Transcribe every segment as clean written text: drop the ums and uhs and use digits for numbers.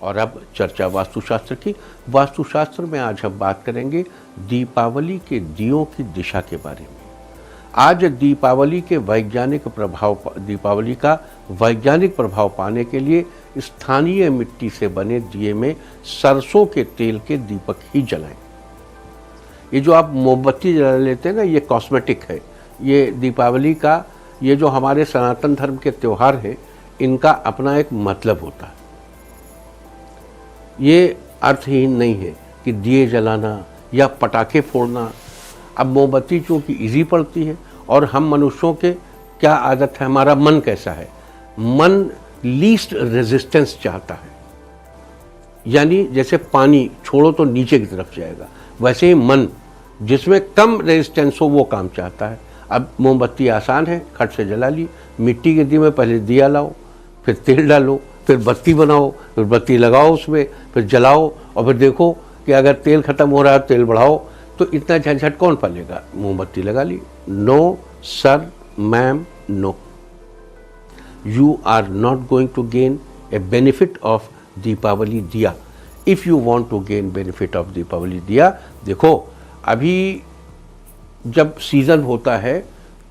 और अब चर्चा वास्तुशास्त्र की। वास्तुशास्त्र में आज हम बात करेंगे दीपावली के दियों की दिशा के बारे में। आज दीपावली का वैज्ञानिक प्रभाव पाने के लिए स्थानीय मिट्टी से बने दिए में सरसों के तेल के दीपक ही जलाएं। ये जो आप मोमबत्ती जला लेते हैं ना, ये कॉस्मेटिक है। ये दीपावली का, ये जो हमारे सनातन धर्म के त्यौहार हैं, इनका अपना एक मतलब होता है। ये अर्थहीन नहीं है कि दिए जलाना या पटाखे फोड़ना। अब मोमबत्ती चूँकि इजी पड़ती है, और हम मनुष्यों के क्या आदत है, हमारा मन कैसा है, मन लीस्ट रेजिस्टेंस चाहता है। यानी जैसे पानी छोड़ो तो नीचे की तरफ जाएगा, वैसे ही मन जिसमें कम रेजिस्टेंस हो वो काम चाहता है। अब मोमबत्ती आसान है, खट से जला ली। मिट्टी के दिए में पहले दिया लाओ, फिर तेल डालो, फिर बत्ती बनाओ, फिर बत्ती लगाओ उसमें, फिर जलाओ, और फिर देखो कि अगर तेल खत्म हो रहा है तेल बढ़ाओ। तो इतना झंझट कौन पालेगा? मोमबत्ती लगा ली। No sir, ma'am, no, you are not going to gain a benefit of Deepawali diya. If you want to gain benefit of Deepawali diya, देखो अभी जब सीजन होता है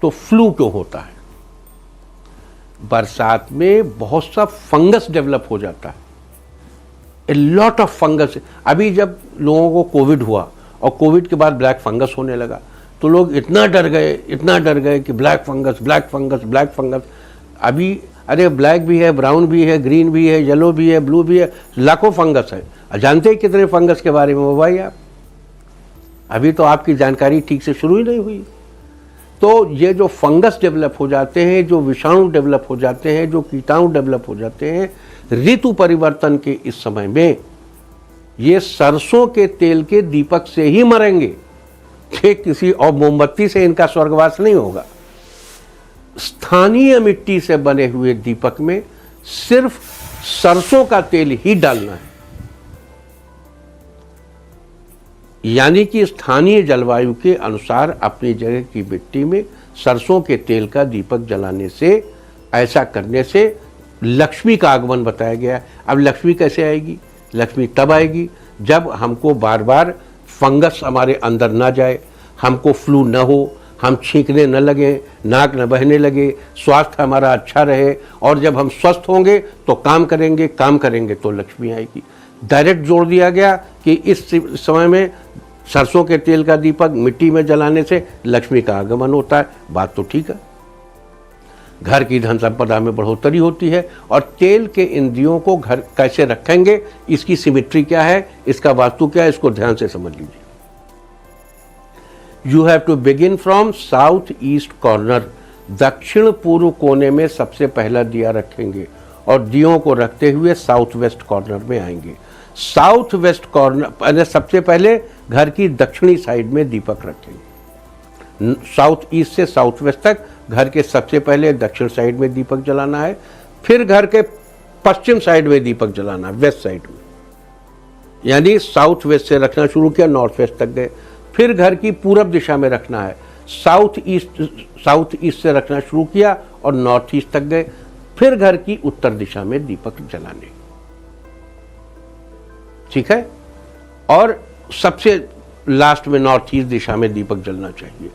तो फ्लू क्यों होता है? बरसात में बहुत सा फंगस डेवलप हो जाता है, ए लॉट ऑफ फंगस। अभी जब लोगों को कोविड हुआ और कोविड के बाद ब्लैक फंगस होने लगा, तो लोग इतना डर गए कि ब्लैक फंगस। अभी अरे ब्लैक भी है, ब्राउन भी है, ग्रीन भी है, येलो भी है, ब्लू भी है, लाखों फंगस है। जानते हैं कितने फंगस के बारे में भाई आप? अभी तो आपकी जानकारी ठीक से शुरू ही नहीं हुई। तो ये जो फंगस डेवलप हो जाते हैं, जो विषाणु डेवलप हो जाते हैं, जो कीटाणु डेवलप हो जाते हैं ऋतु परिवर्तन के इस समय में, ये सरसों के तेल के दीपक से ही मरेंगे। कि किसी और मोमबत्ती से इनका स्वर्गवास नहीं होगा। स्थानीय मिट्टी से बने हुए दीपक में सिर्फ सरसों का तेल ही डालना है। यानी कि स्थानीय जलवायु के अनुसार अपनी जगह की मिट्टी में सरसों के तेल का दीपक जलाने से, ऐसा करने से लक्ष्मी का आगमन बताया गया है। अब लक्ष्मी कैसे आएगी? लक्ष्मी तब आएगी जब हमको बार बार फंगस हमारे अंदर ना जाए, हमको फ्लू न हो, हम छींकने न लगे, नाक न बहने लगे, स्वास्थ्य हमारा अच्छा रहे। और जब हम स्वस्थ होंगे तो काम करेंगे तो लक्ष्मी आएगी। डायरेक्ट जोड़ दिया गया कि इस समय में सरसों के तेल का दीपक मिट्टी में जलाने से लक्ष्मी का आगमन होता है। बात तो ठीक है। घर की धन संपदा में बढ़ोतरी होती है। और तेल के इन दियों को घर कैसे रखेंगे, इसकी सिमेट्री क्या है, इसका वास्तु क्या है, इसको ध्यान से समझ लीजिए। You have to begin from south east corner. दक्षिण पूर्व कोने में सबसे पहला दिया रखेंगे और दियों को रखते हुए साउथ वेस्ट कॉर्नर में आएंगे। साउथ वेस्ट कॉर्नर, सबसे पहले घर की दक्षिणी साइड में दीपक रखेंगे। साउथ ईस्ट से साउथ वेस्ट तक घर के सबसे पहले दक्षिण साइड में दीपक जलाना है। फिर घर के पश्चिम साइड में दीपक जलाना है, वेस्ट साइड में। यानी साउथ वेस्ट से रखना शुरू किया, नॉर्थ वेस्ट तक गए। फिर घर की पूरब दिशा में रखना है, साउथ ईस्ट से रखना शुरू किया और नॉर्थ ईस्ट तक गए। फिर घर की उत्तर दिशा में दीपक जलाने, ठीक है। और सबसे लास्ट में नॉर्थ ईस्ट दिशा में दीपक जलना चाहिए।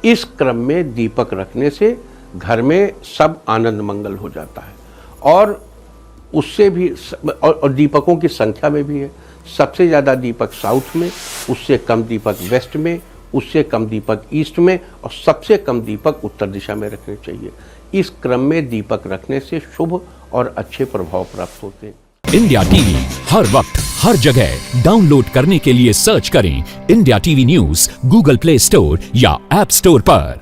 इस क्रम में दीपक रखने से घर में सब आनंद मंगल हो जाता है। और उससे भी और दीपकों की संख्या में भी है। सबसे ज़्यादा दीपक साउथ में, उससे कम दीपक वेस्ट में, उससे कम दीपक ईस्ट में, और सबसे कम दीपक उत्तर दिशा में रखने चाहिए। इस क्रम में दीपक रखने से शुभ और अच्छे प्रभाव प्राप्त होते हैं। इंडिया टीवी हर वक्त हर जगह डाउनलोड करने के लिए सर्च करें India TV news Google play store या ऐप स्टोर पर।